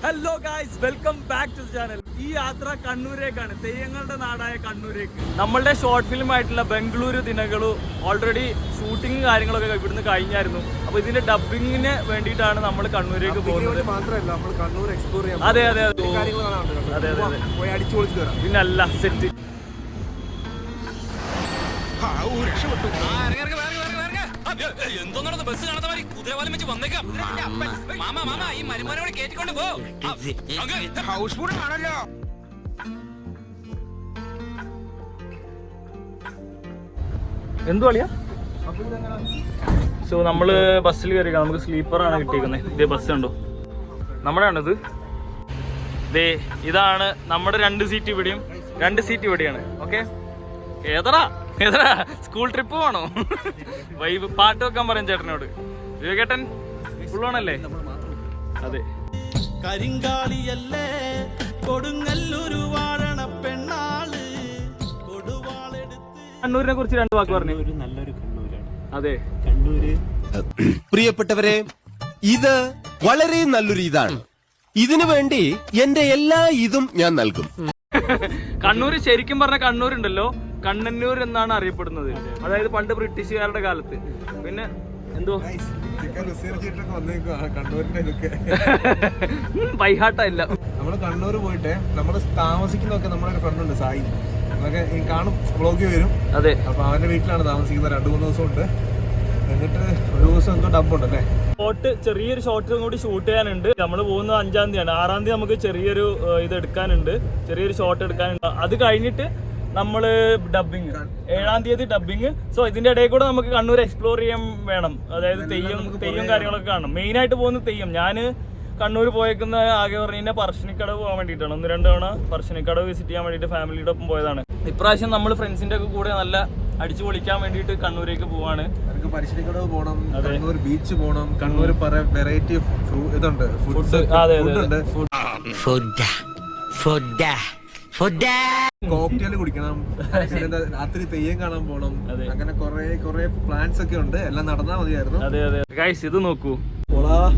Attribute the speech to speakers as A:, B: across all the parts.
A: Hello guys, welcome back to channel. ഈ യാത്ര കണ്ണൂരേക്കാണ്, തെയ്യങ്ങളുടെ നാടായ കണ്ണൂരേക്ക്. നമ്മളുടെ ഷോർട്ട് ഫിലിം ആയിട്ടുള്ള ബംഗളൂരു ദിനകളു ഓൾറെഡി ഷൂട്ടിങ് കാര്യങ്ങളൊക്കെ ഇവിടുന്ന് കഴിഞ്ഞായിരുന്നു. അപ്പോൾ ഇതിന്റെ ഡബിങ്ങിന് വേണ്ടിയിട്ടാണ് നമ്മൾ കണ്ണൂരേക്ക് പോകുന്നത്. അതെ അതെ അതെ അതെ അതെ, പിന്നല്ല സെറ്റ്.
B: എന്തോന്നാണ് ബസ് കാണാത്ത മാതിരി കുതിരവാലം വെച്ച് വന്നേക്കാം. മാമ മാമ ഈ മരുമോനെ കേറ്റിക്കൊണ്ട് പോ. ഹൗസ്ഫുൾ ആണല്ലോ.
A: എന്തു കളിയാ? സോ നമ്മള് ബസ്സിൽ കയറിക്കാം. നമുക്ക് സ്ലീപ്പറാണ് കിട്ടിയിരിക്കുന്നത്. ഇതേ ബസ് ഉണ്ടോ നമ്മുടെ ആണിത്. ദേ ഇതാണ് നമ്മുടെ 2 സീറ്റ് ഇവിടെയും 2 സീറ്റ് ഇവിടെയാണ്. ഓക്കെ, ഏതടാ ഏതടാ സ്കൂൾ ട്രിപ്പ് വേണോ? വൈബ് പാട്ട് വെക്കാൻ പറയും ചേട്ടനോട്. വിവേകേട്ടൻ ഫുള്ളോണല്ലേ? അതെ.
C: കരിങ്കാളിയല്ലേ കൊടുങ്ങല്ലൂരു വാഴണ പെണ്ണാള്
A: കണ്ണൂരിനെ കുറിച്ച് 2 വാക്ക് പറഞ്ഞു.
C: നല്ലൊരു കണ്ണൂരാണ്.
A: അതെ,
C: കണ്ണൂര്.
D: പ്രിയപ്പെട്ടവരെ, ഇത് വളരെ നല്ലൊരു ഇതാണ്. ഇതിനു വേണ്ടി എന്റെ എല്ലാ ഇതും ഞാൻ നൽകും.
A: കണ്ണൂര് ശരിക്കും പറഞ്ഞ കണ്ണൂരുണ്ടല്ലോ, കണ്ണന്നൂർ എന്നാണ് അറിയപ്പെടുന്നത്. അതായത് പണ്ട് ബ്രിട്ടീഷുകാരുടെ കാലത്ത്. പിന്നെ എന്തോ ബൈഹാട്ടല്ല.
E: നമ്മള് കണ്ണൂർ പോയിട്ട് നമ്മള് താമസിക്കുന്നൊക്കെ നമ്മുടെ ഒരു ഫ്രണ്ട് ഉണ്ട്, സായി. അതൊക്കെ കാണും, വ്ളോഗ് വരും.
A: അതെ,
E: അപ്പൊ അവന്റെ വീട്ടിലാണ് താമസിക്കുന്നത്. 2-3 ദിവസം ഉണ്ട്. എന്നിട്ട് ഒരു ദിവസം എന്തോ ഡബുണ്ടല്ലേ,
A: ചെറിയൊരു ഷോർട്ടും കൂടി ഷൂട്ട് ചെയ്യാനുണ്ട്. നമ്മൾ പോകുന്നത് 5-ാം തീയതിയാണ്. 6-ാം തീയതി നമുക്ക് ചെറിയൊരു ഇത് എടുക്കാനുണ്ട്, ചെറിയൊരു ഷോട്ട് എടുക്കാനുണ്ട്. അത് കഴിഞ്ഞിട്ട് നമ്മള് ഡബിങ് 7-ാം തീയതി ഡബിങ്. സോ ഇതിന്റെ ഇടയിൽ കൂടെ നമുക്ക് കണ്ണൂർ എക്സ്പ്ലോർ ചെയ്യാൻ വേണം. അതായത് തെയ്യം കാര്യങ്ങളൊക്കെ കാണണം. മെയിൻ ആയിട്ട് പോകുന്നത് തെയ്യം. ഞാൻ കണ്ണൂർ പോയേക്കുന്ന ആകെ പറഞ്ഞാൽ പറശ്ശിനിക്കടവ് പോകാൻ വേണ്ടിയിട്ടാണ്. 1-2 തവണ പറശ്ശിനിക്കടവ് വിസിറ്റ് ചെയ്യാൻ വേണ്ടിയിട്ട് ഫാമിലിയുടെ ഒപ്പം പോയതാണ്. ഇപ്രാവശ്യം നമ്മൾ ഫ്രണ്ട്സിന്റെ ഒക്കെ കൂടെ നല്ല അടിച്ചു പൊളിക്കാൻ വേണ്ടിയിട്ട് കണ്ണൂരേക്ക് പോവാണ്.
E: അവർക്ക് പറശ്ശിനിക്കടവ് പോകണം, കണ്ണൂർ ബീച്ച് പോകണം. കണ്ണൂർ വെറൈറ്റി ഇതുണ്ട്, ഫുഡ്സ് കോക്ടെയിൽ കുടിക്കണം, രാത്രി തെയ്യം കാണാൻ പോകണം. അങ്ങനെ കുറെ പ്ലാൻസ് ഒക്കെ ഉണ്ട്. എല്ലാം നടന്നാ മതിയായിരുന്നു.
A: അതെ അതെ ഗൈസ്, ഇത് നോക്കൂ,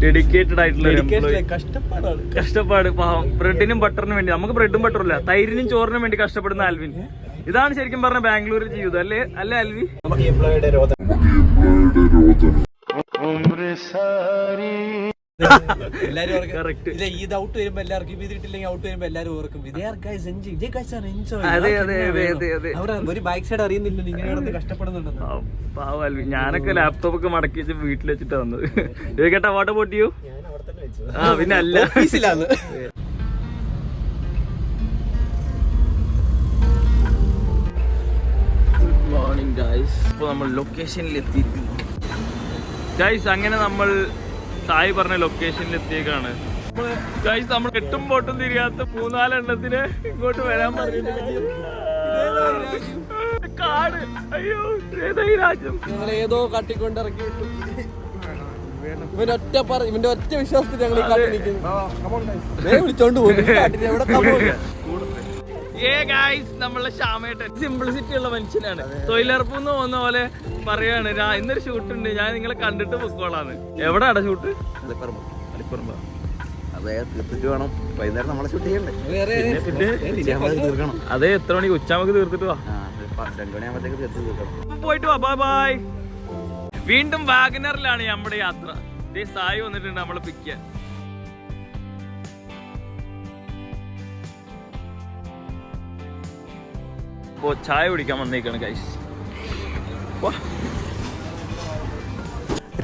A: ഡെഡിക്കേറ്റഡ് ആയിട്ടുള്ള കഷ്ടപ്പാട്. പാവം, ബ്രെഡിനും ബട്ടറിനും വേണ്ടി. നമുക്ക് ബ്രെഡും ബട്ടറും ഇല്ല, തൈരിനും ചോറിനും വേണ്ടി കഷ്ടപ്പെടുന്ന ആൽവിൻ. ഇതാണ് ശരിക്കും പറഞ്ഞ ബാംഗ്ലൂരിൽ ജീവിതം അല്ലേ? അല്ലേ ആൽവി?
C: ഈ ഔട്ട് വരുമ്പോ എല്ലാവർക്കും ഇതിട്ടില്ലെങ്കിൽ ഔട്ട് വരുമ്പോ എല്ലാരും ഓർക്കും ഒരു ബൈക്ക് സൈഡ് അറിയുന്നില്ല ഇങ്ങനെ കഷ്ടപ്പെടുന്നുണ്ടെന്ന്.
A: പാവം ആൽവി. ഞാനൊക്കെ ലാപ്ടോപ്പ് ഒക്കെ മടക്കി വെച്ച് വീട്ടിൽ വെച്ചിട്ടാ വന്നത്. കേട്ടാ വാട്ടർ പൊട്ടിയോ? ആ പിന്നെ അല്ല,
C: ഓഫീസിലാണ്.
A: Morning guys. ഇപ്പോൾ നമ്മൾ ലൊക്കേഷനിൽ എത്തിയിരിക്കുന്നു ഗൈസ്. അങ്ങനെ നമ്മൾ സായി പറഞ്ഞ ലൊക്കേഷനിൽ എത്തിയേക്കാണ് ഗൈസ്. നമ്മൾ കെട്ടും പൊട്ടും തിരിയാത്ത 3-4 എണ്ണത്തിന് ഇങ്ങോട്ട് വരാൻ പറഞ്ഞിട്ട് കാട്. അയ്യോ, ഏതായി രാജ്യം?
C: ഞങ്ങൾ ഏതോ കാട്ടിക്കൊണ്ട് ഇറക്കി വിട്ടു. ഇവന്റെ ഒറ്റ വിശ്വാസത്തിൽ ഞങ്ങൾ വിളിച്ചോണ്ട് പോകും.
A: നമ്മളെ ശ്യാമേട്ടൻ സിംപ്ലിസിറ്റി ഉള്ള മനുഷ്യനാണ്. തൊഴിലുറപ്പെന്ന് പോകുന്ന പോലെ പറയാണ്, ഇന്നൊരു ഷൂട്ട് ഉണ്ട്, ഞാൻ നിങ്ങളെ കണ്ടിട്ട് പൊക്കോളാന്ന്. എവിടെയാണ് ഷൂട്ട്? അലിപ്പറമ്പ.
D: അതെ, തീർത്തിട്ട് വേണം വൈകുന്നേരം നമ്മളെ ഷൂട്ട് ചെയ്യണ്ടേ.
A: അതെ, എത്ര മണിക്ക്? ഉച്ചാമക്ക് തീർത്തിട്ട് വാ.
D: 2 മണിയാകുമ്പോഴത്തേക്ക് തീർത്ത് തീർക്കണം.
A: പോയിട്ട് വാ. Bye bye. വീണ്ടും വാഗനറിലാണ് നമ്മുടെ യാത്ര. സായി വന്നിട്ടുണ്ട് നമ്മളെ പിക്ക് ചെയ്യാൻ. ഇപ്പോൾ ചായ കുടിക്കാൻ വന്നേക്കാണ് ഗൈസ്.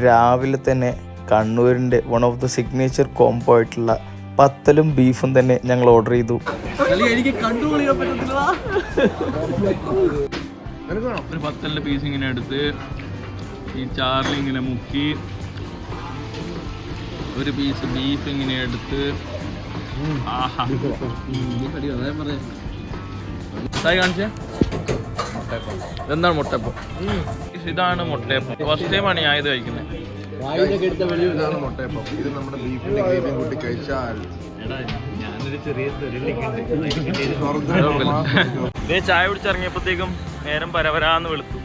F: രാവിലെ തന്നെ കണ്ണൂരിൻ്റെ one of the signature combo ആയിട്ടുള്ള പത്തലും ബീഫും തന്നെ ഞങ്ങൾ ഓർഡർ ചെയ്തു.
A: ഒരു 10 പീസ് ഇങ്ങനെ എടുത്ത് ഈ ചാറിൽ ഇങ്ങനെ മുക്കി, ഒരു പീസ് ബീഫ് ഇങ്ങനെ എടുത്ത്. ആഹാ, കാണിച്ചേ. എന്താണ് മുട്ടപ്പം? ഇതാണ് മുട്ടയപ്പം. ഫസ്റ്റ് ടൈമാണ് ഞാൻ ഇത് കഴിക്കുന്നത്.
E: ഇതാണ് മുട്ടയപ്പം. ഇത് നമ്മുടെ ബീഫിന്റെ ഗ്രേവിയും കൂട്ടി കഴിച്ചാൽ
A: ചായ കുടിച്ചിറങ്ങിയപ്പോഴത്തേക്കും നേരം പരവരാന്ന് വെളുത്തു.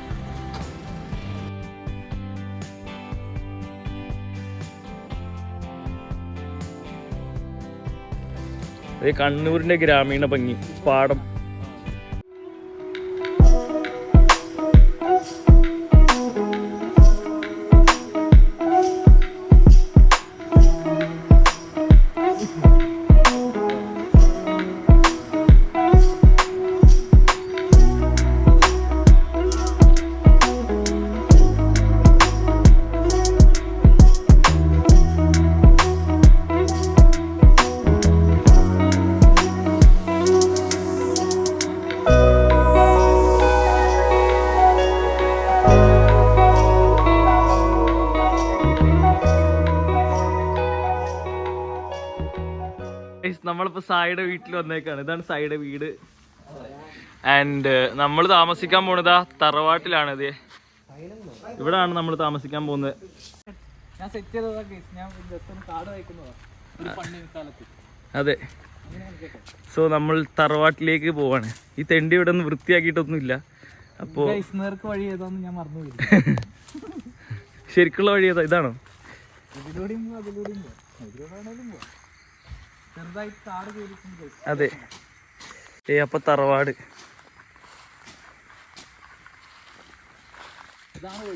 A: ഇത് കണ്ണൂരിന്റെ ഗ്രാമീണ ഭംഗി, പാടം. നമ്മളിപ്പോ സായിയുടെ വീട്ടിൽ വന്നേക്കാണ്. ഇതാണ് സായിയുടെ വീട്. ആൻഡ് നമ്മൾ താമസിക്കാൻ പോണതാ തറവാട്ടിലാണ്. ഇത് ഇവിടാണ് നമ്മൾ താമസിക്കാൻ പോകുന്നത്. അതെ, സോ നമ്മൾ തറവാട്ടിലേക്ക് പോവാണ്. ഈ തെണ്ടി ഇവിടെ ഒന്നും വൃത്തിയാക്കിയിട്ടൊന്നുമില്ല. അപ്പോ
C: വഴി ഏതാന്ന് ഞാൻ മറന്നു.
A: ശരിക്കുള്ള വഴി ഏതാ? ഇതാണോ? അതെ. അപ്പൊ തറവാട്.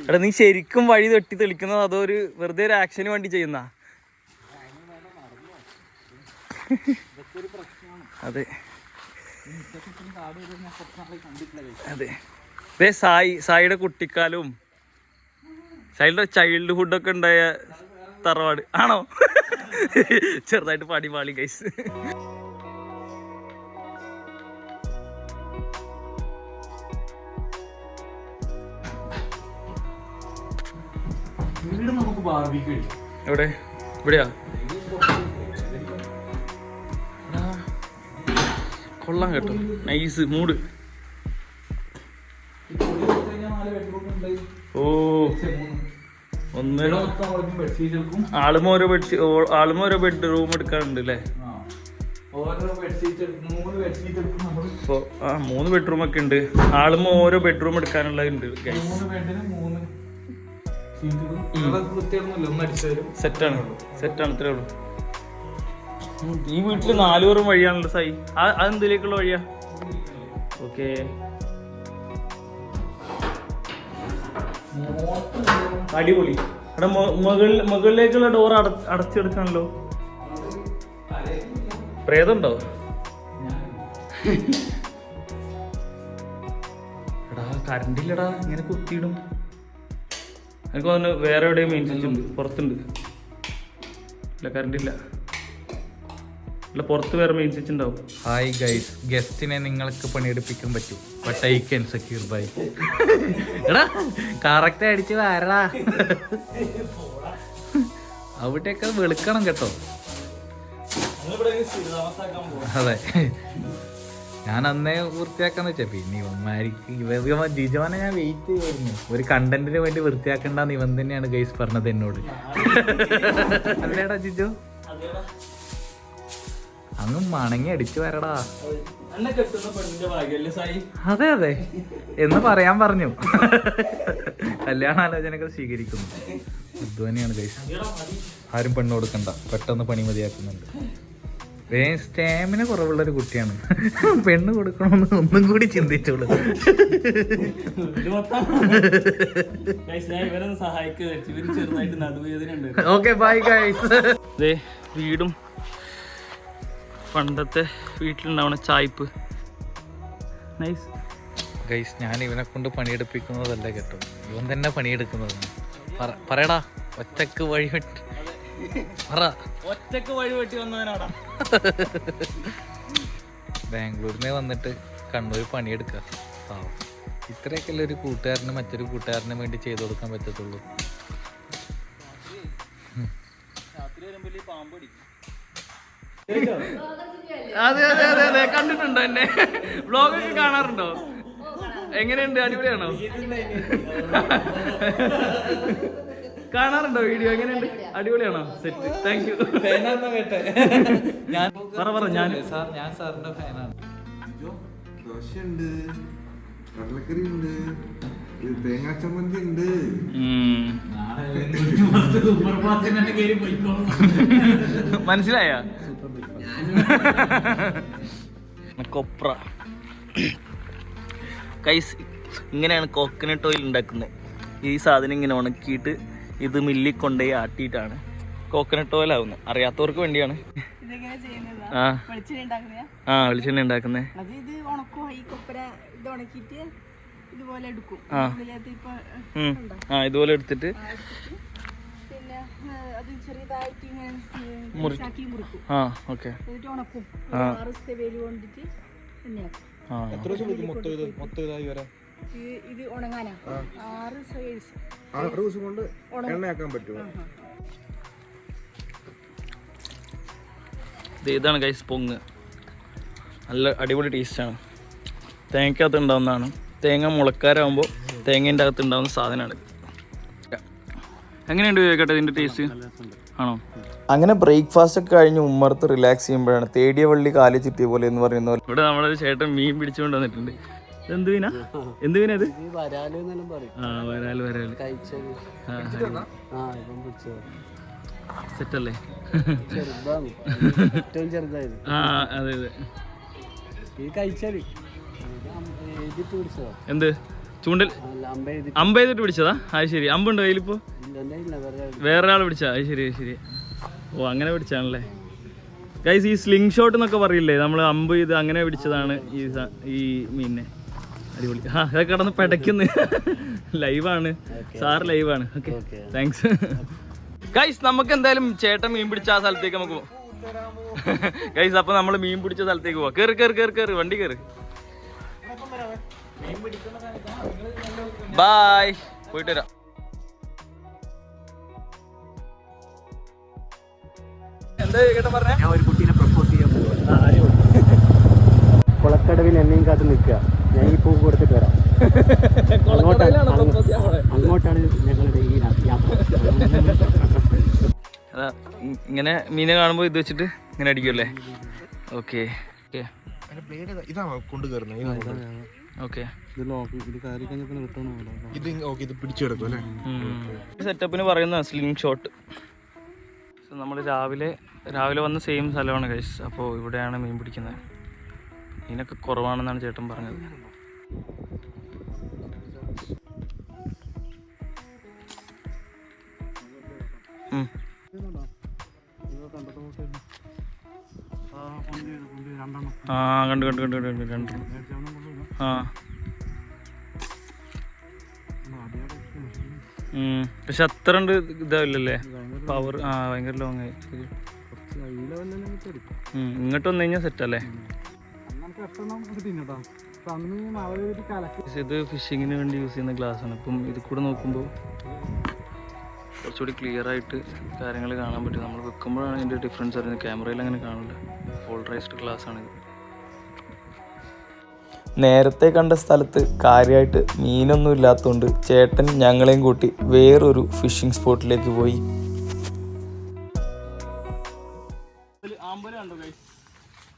A: എടാ, നീ ശരിക്കും വഴി വെട്ടി തെളിക്കുന്നത് അതോ ഒരു വെറുതെ ഒരു ആക്ഷന് വേണ്ടി ചെയ്യുന്ന? അതെ അതെ. സായിയുടെ കുട്ടിക്കാലവും സായിയുടെ ചൈൽഡ്ഹുഡ് ഒക്കെ ഉണ്ടായ തറവാട് ആണോ? ചെറുതായിട്ട് പാടി പാളി ഗൈസ്. എവിടെ? ഇവിടെയാ? കൊള്ളാം കേട്ടോ, നൈസ് മൂഡ്. ഓ, ആളുമോരോ ബെഡ്റൂം എടുക്കാറുണ്ട് അല്ലേ? 3 ബെഡ്റൂം ഒക്കെ ഉണ്ട്. ആളുമോ ഓരോ ബെഡ്റൂം എടുക്കാനുള്ള ഉണ്ട്. സെറ്റാണ് ഇത്രേ ഉള്ളൂ. ഈ വീട്ടില് 4 പേരും വഴിയാണല്ലോ സായി. അതെന്തിലേക്കുള്ള വഴിയാ? ഓക്കെ. അടിപൊളി. അവിടെ മുകളിലേക്കുള്ള ഡോർ അടച്ചെടുക്കാണല്ലോ. പ്രേതമുണ്ടോ? എടാ കറണ്ടില്ലടാ, ഇങ്ങനെ കുത്തിയിടും. എനിക്ക് തോന്നുന്നു വേറെ എവിടെയും മെയിൻ സ്വിച്ച് ഉണ്ട്, പുറത്തുണ്ട്. ഇല്ല, കറണ്ടില്ല. അല്ല, പുറത്ത് വേറെ മെയിൻ സ്വിച്ച് ഉണ്ടാവും.
C: ഹായ് ഗൈസ്, ഗസ്റ്റിനെ നിങ്ങൾക്ക് പണിയെടുപ്പിക്കാൻ പറ്റും. But I can secure by. എടാ കറക്റ്റ് അടിച്ച് വരടാ. അവിടെയൊക്കെ വെളുക്കണം കേട്ടോ. അതെ, ഞാൻ അന്നേ വൃത്തിയാക്കാന്ന് വെച്ചാ. പിന്നെ ഇവന്മാർക്ക് ജിജോനെ ഞാൻ വെയിറ്റ് ചെയ്യുന്നു. ഒരു കണ്ടന്റിന് വേണ്ടി വൃത്തിയാക്കണ്ടെന്ന് ഇവൻ തന്നെയാണ് ഗൈസ് പറഞ്ഞത് എന്നോട്. അല്ലേടാ ജിജോ? അങ്ങ് മണങ്ങി അടിച്ചു വരടാ. അതെ അതെ എന്ന് പറയാൻ പറഞ്ഞു. കല്യാണാലോചനകൾ സ്വീകരിക്കുന്നു. ഇതുതന്നെയാണ് ഗൈസ്. ആരും പെണ്ണ് കൊടുക്കണ്ട, പെട്ടെന്ന് പണി മതിയാക്കുന്നുണ്ട്. സ്റ്റാമിന കുറവുള്ളൊരു കുട്ടിയാണ്. പെണ്ണ് കൊടുക്കണമെന്ന് ഒന്നും കൂടി ചിന്തിച്ചോളൂ. Okay bye guys.
A: വീടും പണ്ടത്തെ വീട്ടിലുണ്ടാവണ ചായ്പ്. നൈസ്
C: ഗൈസ്, ഞാൻ ഇവനെ കൊണ്ട് പണിയെടുപ്പിക്കുന്നതല്ല കേട്ടോ, ഇവൻ തന്നെ പണിയെടുക്കുന്നതാണ്. പറയടാ, ഒറ്റക്ക് വഴി വെട്ടി
A: വന്നവനാടാ.
C: ബാംഗ്ലൂരിനെ വന്നിട്ട് കണ്ണൂർ പണിയെടുക്കുക. ഇത്രയൊക്കെയല്ലേ ഒരു കൂട്ടുകാരന് മറ്റൊരു കൂട്ടുകാരന് വേണ്ടി ചെയ്തു കൊടുക്കാൻ പറ്റത്തുള്ളൂ.
A: അതെ അതെ അതെ അതെ, കണ്ടിട്ടുണ്ടോ എന്നെ? വ്ളോഗൊക്കെ കാണാറുണ്ടോ? എങ്ങനെയുണ്ട്? അടിപൊളിയാണോ? കാണാറുണ്ടോ വീഡിയോ? എങ്ങനെയുണ്ട്? അടിപൊളിയാണോ? സെറ്റ്. Thank you.
C: ഞാൻ സാറിന്റെ ഫാനാണ്.
E: ദോശയുണ്ട്, കടലക്കറി ഉണ്ട്, തേങ്ങാ ചമ്മന്തി ഉണ്ട്.
C: മനസ്സിലായ കൊപ്ര കൈസ്. ഇങ്ങനെയാണ് കോക്കനട്ട് ഓയിൽ ഉണ്ടാക്കുന്നത്. ഈ സാധനം ഇങ്ങനെ ഉണക്കിയിട്ട് ഇത് മില്ലിൽ കൊണ്ടുപോയി ആട്ടിയിട്ടാണ് കോക്കനട്ട് ഓയിൽ ആവുന്നത്. അറിയാത്തവർക്ക് വേണ്ടിയാണ്. വെളിച്ചെണ്ണ ഉണ്ടാക്കുന്നത്. ഇതുപോലെ എടുത്തിട്ട്
E: എത്ര ദിവസം പിടിക്കും മൊത്തം ഇതായി വരാൻ?
G: ഇത് ഉണങ്ങാനാ
E: 6 ദിവസം കൊണ്ട് എണ്ണയാക്കാൻ പറ്റുമോ?
C: ഇതാണ് ഗൈസ് പൊങ്ങ്. നല്ല അടിപൊളി ടേസ്റ്റാണ്. തേങ്ങക്കകത്ത് ഉണ്ടാവുന്നതാണ്. തേങ്ങ മുളക്കാരാകുമ്പോൾ തേങ്ങേൻ്റെ അകത്ത് ഉണ്ടാവുന്ന സാധനമാണ്. എങ്ങനെയുണ്ട് കേട്ടോ ഇതിൻ്റെ ടേസ്റ്റ്? ആണോ?
F: അങ്ങനെ ബ്രേക്ക്ഫാസ്റ്റ് ഒക്കെ കഴിഞ്ഞ് ഉമ്മർത്ത് റിലാക്സ് ചെയ്യുമ്പോഴാണ് തേടിയ വള്ളി കാലി ചുറ്റിയ പോലെ എന്ന് പറയുന്ന പോലെ
C: ഇവിടെ നമ്മളൊരു ചേട്ടൻ മീൻ പിടിച്ചുകൊണ്ട് വന്നിട്ടുണ്ട്. എന്ത് മീനാ? എന്ത് മീനാ ഇത്? വരാല് സെറ്റല്ലേ? അതെ അതെ. എന്ത് ചൂണ്ടൽ അമ്പ ചെയ്തിട്ട് പിടിച്ചതാ? അത് ശരി. അമ്പുണ്ടോ കയ്യിലിപ്പോ? വേറെ ആൾ പിടിച്ചാ? അത് ശരി ശരി. ഓ അങ്ങനെ പിടിച്ചാണല്ലേ ഗൈസ്. ഈ സ്ലിംഗ് ഷോട്ട് എന്നൊക്കെ പറയില്ലേ, നമ്മൾ അമ്പ് ചെയ്ത് അങ്ങനെ പിടിച്ചതാണ് ഈ മീനിനെ. അടിപൊളി. ഇതൊക്കെ കിടന്ന് പിടയ്ക്കുന്നു. ലൈവാണ് സാർ, ലൈവാണ്. Okay thanks guys. നമുക്ക് എന്തായാലും ചേട്ടൻ മീൻ പിടിച്ച ആ സ്ഥലത്തേക്ക് നമുക്ക് പോവാം ഗൈസ്. അപ്പൊ നമ്മൾ മീൻ പിടിച്ച സ്ഥലത്തേക്ക് പോവാം. കേറ് വണ്ടി കേറ്. ബായ്, പോയിട്ട് വരാം. എന്താ കേട്ടോ പറഞ്ഞ?
H: ഞാൻ ഒരു കുട്ടീനെ പ്രപ്പോസ് ചെയ്യാൻ പോവാ. കുളക്കടവിൽ എന്നെയും കാത്ത് നിൽക്കുക. ഞാൻ ഈ പൂ കൊടുത്തിട്ട് വരാം. അങ്ങോട്ടാണ് ഞങ്ങളുടെ ഈ യാത്ര.
C: അതാ ഇങ്ങനെ മീനെ കാണുമ്പോൾ ഇത് വെച്ചിട്ട് ഇങ്ങനെ അടിക്കുമല്ലേ? ഓക്കെ
E: ഇതാണോ കൊണ്ടുകയറുന്നത്?
C: ഓക്കെ.
E: ഇത് പിടിച്ചെടുക്കും അല്ലേ?
C: സെറ്റപ്പിന് പറയുന്ന സ്ലിംഗ് ഷോട്ട്. നമ്മൾ രാവിലെ വന്ന സെയിം സ്ഥലമാണ് ഗൈസ്. അപ്പോൾ ഇവിടെയാണ് മീൻ പിടിക്കുന്നത്. മീനൊക്കെ കുറവാണെന്നാണ് ചേട്ടൻ പറഞ്ഞത്. ആ കണ്ടു രണ്ടെണ്ണം. ആ പക്ഷെ അത്ര ഉണ്ട് ഇതാവില്ലല്ലേ പവർ? ഭയങ്കര ലോങ് ആയി. ഇങ്ങോട്ട് വന്നു കഴിഞ്ഞാൽ സെറ്റ് അല്ലേ? ഇത് ഫിഷിങ്ങിന് വേണ്ടി യൂസ് ചെയ്യുന്ന ഗ്ലാസ് ആണ്. ഇപ്പം ഇത് കൂടെ നോക്കുമ്പോൾ കുറച്ചുകൂടി ക്ലിയർ ആയിട്ട് കാര്യങ്ങൾ കാണാൻ പറ്റും. നമ്മൾ വെക്കുമ്പോഴാണ് ഇതിൻ്റെ ഡിഫറൻസ് അറിയുന്നത്. ക്യാമറയിൽ അങ്ങനെ കാണില്ല. പോളറൈസ്ഡ് ഗ്ലാസ് ആണ് ഇത്.
F: നേരത്തെ കണ്ട സ്ഥലത്ത് കാര്യമായിട്ട് മീനൊന്നും ഇല്ലാത്തതുകൊണ്ട് ചേട്ടൻ ഞങ്ങളെയും കൂട്ടി വേറൊരു ഫിഷിംഗ് സ്പോട്ടിലേക്ക് പോയി.
C: ആമ്പല് കണ്ടോ ഗൈസ്?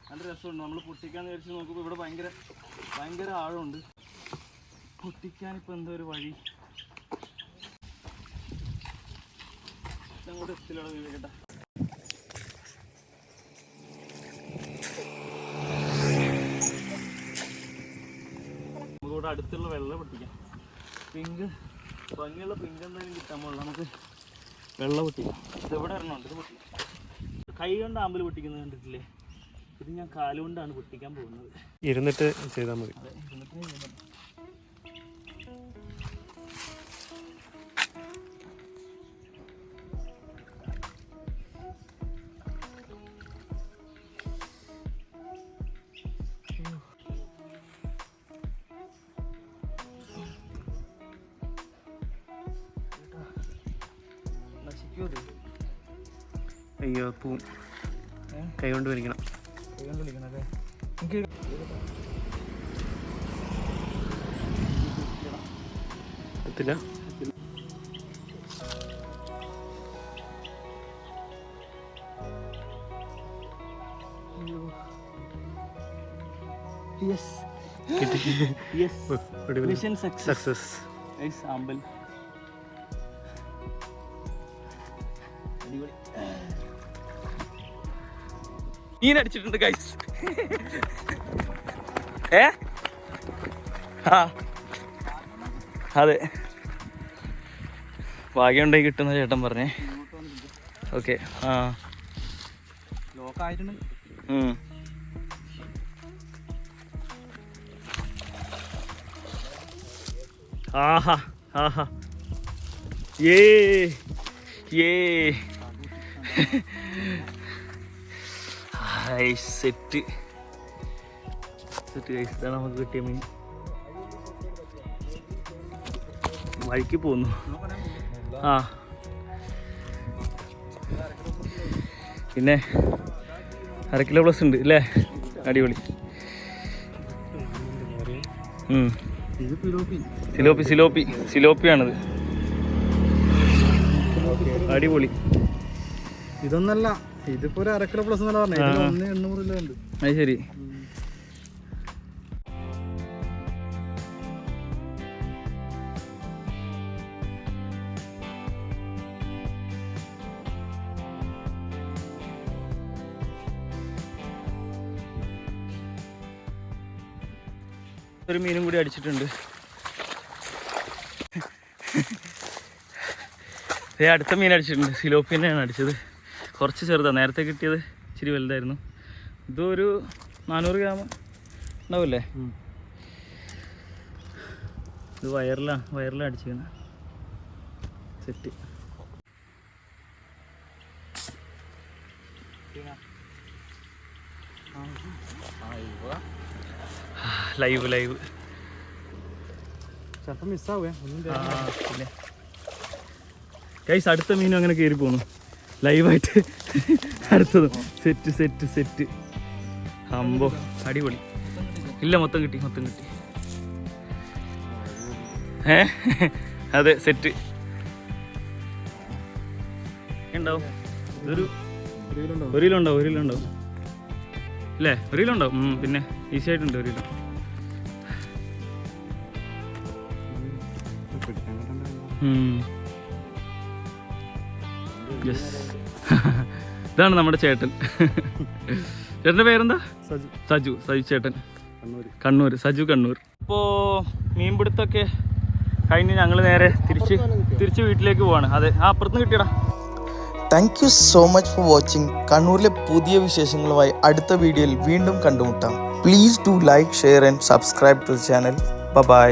C: നല്ല രസമുണ്ട്. നമ്മൾ പൊട്ടിക്കാന്ന് വിചാരിച്ച് നോക്കുമ്പോൾ ഇവിടെ ഭയങ്കര ആഴമുണ്ട്. പൊട്ടിക്കാനിപ്പോൾ എന്തോ ഒരു വഴി. അങ്ങോട്ട് എത്തിലുള്ള കേട്ടാ. നമുക്കിവിടെ അടുത്തുള്ള വെള്ളം പൊട്ടിക്കാം. പിങ്ക് ഭംഗിയുള്ള പിങ്ക് എന്തായാലും കിട്ടാൻ പോലുള്ള നമുക്ക് വെള്ളം പൊട്ടിക്കാം. ഇതെവിടെ ഇറങ്ങുന്നുണ്ട്? ഇത് പൊട്ടിക്കാം. കൈ കൊണ്ട് ആമ്പൽ പൊട്ടിക്കുന്നത് കണ്ടിട്ടില്ലേ? ഇത് ഞാൻ കാലുകൊണ്ടാണ് പൊട്ടിക്കാൻ പോകുന്നത്.
H: ഇരുന്നിട്ട് ചെയ്താൽ മതി.
C: അതെ, ഇരുന്നിട്ട് ചെയ്താൽ മതി.
H: അയ്യോ പൂ കൈ കൊണ്ട് വലിക്കണം. എത്തില്ല.
C: സക്സസ്.
A: സാമ്പൽ അടിപൊളി മീനടിച്ചിട്ടുണ്ട് ഗൈസ്. ആ അതെ, ഭാഗ്യമുണ്ടെങ്കിൽ കിട്ടുന്ന ചേട്ടൻ പറഞ്ഞേ. ഓക്കെ. ആ ആഹാ ആഹാ ഏ സെറ്റ് സെറ്റ് ഗൈസ്. ഇതാണ് നമുക്ക് കിട്ടിയ മീൻ. വഴിക്ക് പോന്നു. ആ പിന്നെ 1/2 കിലോ പ്ലസ് ഉണ്ട് അല്ലേ? അടിപൊളി. സിലോപ്പിയാണത്. അടിപൊളി.
E: ഇതൊന്നല്ല, ഇതിപ്പോ 1/2 കിലോ പ്ലസ് എന്നല്ല പറഞ്ഞത്. 800 കിലോ ഉണ്ട്.
A: അത് ശരി. ഒരു മീനും കൂടി അടിച്ചിട്ടുണ്ട്. അടുത്ത മീൻ അടിച്ചിട്ടുണ്ട്. സിലോപ്പി തന്നെയാണ് അടിച്ചത്. കുറച്ച് ചെറുതാണ്. നേരത്തെ കിട്ടിയത് ഇച്ചിരി വലുതായിരുന്നു. ഇതൊരു 400 ഗ്രാം ഉണ്ടാവില്ലേ? ഇത് വയറിലാണ് അടിച്ചിരിക്കുന്നത്. സെറ്റ്. ലൈവ്
E: ചിലപ്പോൾ മിസ്സാവേ.
A: പിന്നെ ഗൈസ് അടുത്ത മീനും അങ്ങനെ കയറി പോന്നു ലൈവായിട്ട്. അടുത്തതും സെറ്റ്. അമ്പോ അടിപൊളി. ഇല്ല, മൊത്തം കിട്ടി. അതെ, സെറ്റ് ഉണ്ടാവും. ഇതൊരു 1 കിലോ ഉണ്ടാവും അല്ലേ? 1 കിലോ ഉണ്ടാവും. പിന്നെ ഈസി ആയിട്ടുണ്ട് 1 കിലോ. ഇതാണ് നമ്മുടെ ചേട്ടൻ. ചേട്ടൻ്റെ പേരെന്താ? സജു ചേട്ടൻ, കണ്ണൂർ. സജു കണ്ണൂർ. ഇപ്പോൾ മീൻപിടുത്തൊക്കെ കഴിഞ്ഞ് ഞങ്ങൾ നേരെ തിരിച്ച് വീട്ടിലേക്ക് പോവാണ്. അതെ, അപ്പുറത്തുനിന്ന് കിട്ടിയടാ.
F: Thank you so much for watching. കണ്ണൂരിലെ പുതിയ വിശേഷങ്ങളുമായി അടുത്ത വീഡിയോയിൽ വീണ്ടും കണ്ടുമുട്ടാം. Please do like, share and subscribe to the channel. By.